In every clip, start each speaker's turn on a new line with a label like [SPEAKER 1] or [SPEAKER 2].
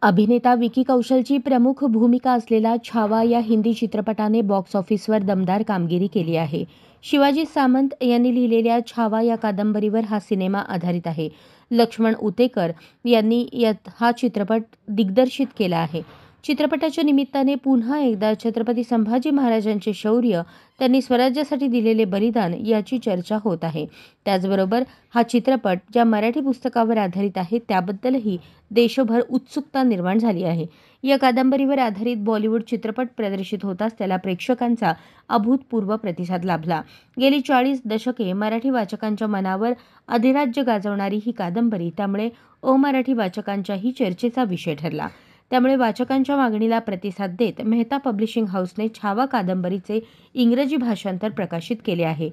[SPEAKER 1] अभिनेता विकी कौशलची प्रमुख भूमिका असलेला छावा या हिंदी चित्रपटाने बॉक्स ऑफिसवर दमदार कामगिरी केली आहे. शिवाजी सामंत यांनी लिहिलेल्या छावा या कादंबरीवर हा सिनेमा आधारित आहे. लक्ष्मण उतेकर यांनी हा चित्रपट दिग्दर्शित केला आहे. चित्रपटाच्या निमित्ताने पुन्हा एकदा छत्रपती संभाजी महाराजांचे शौर्य, त्यांनी स्वराज्यासाठी दिलेले बलिदान याची चर्चा होत आहे. त्याचबरोबर हा चित्रपट ज्या मराठी पुस्तकावर आधारित आहे त्याबद्दलही देशभर उत्सुकता निर्माण झाली आहे. या कादंबरीवर आधारित बॉलिवूड चित्रपट प्रदर्शित होताच त्याला प्रेक्षकांचा अभूतपूर्व प्रतिसाद लाभला. गेली 40 दशके मराठी वाचकांच्या मनावर अधिराज्य गाजवणारी ही कादंबरी त्यामुळे अमराठी वाचकांच्याही चर्चेचा विषय ठरला. त्यामुळे वाचकांच्या मागणीला प्रतिसाद देत मेहता पब्लिशिंग हाऊसने छावा कादंबरीचे इंग्रजी भाषांतर प्रकाशित केले आहे.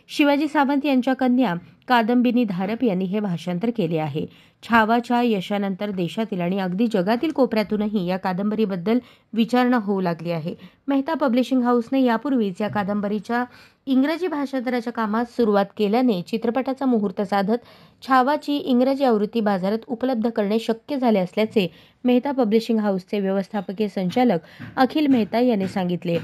[SPEAKER 1] शिवाजी सावंत यांच्या कन्या कादंबिनी धारप यांनी हे भाषांतर केले आहे. छावाच्या यशानंतर देशातील आणि अगदी जगातील कोपऱ्यातूनही या कादंबरीबद्दल विचारणा होऊ लागली आहे. मेहता पब्लिशिंग हाऊसने यापूर्वीच या कादंबरीच्या इंग्रजी भाषांतराच्या कामास सुरुवात केल्याने चित्रपटाचा मुहूर्त साधत छावाची इंग्रजी आवृत्ती बाजारात उपलब्ध करणे शक्य झाले असल्याचे मेहता पब्लिशिंग हाऊसचे व्यवस्थापकीय संचालक अखिल मेहता यांनी सांगितले.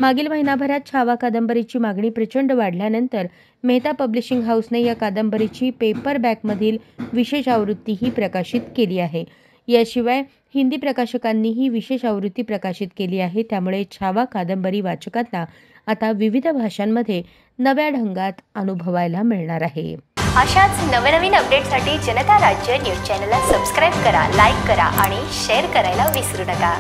[SPEAKER 1] मागील महिनाभरात छावा कादंबरीची मागणी प्रचंड वाढल्यानंतर मेहता पब्लिशिंग हाऊसने या कादंबरीची पेपरबॅकमधील विशेष आवृत्तीही प्रकाशित केली आहे. याशिवाय हिंदी प्रकाशकांनीही विशेष आवृत्ती प्रकाशित केली आहे. त्यामुळे छावा कादंबरी वाचकांना आता विविध भाषांमध्ये नव्या ढंगात अनुभवायला मिळणार आहे.
[SPEAKER 2] अशाच नवनवीन अपडेटसाठी जनता राज्य न्यूज चॅनलला सबस्क्राईब करा, लाईक करा आणि शेअर करायला विसरू नका.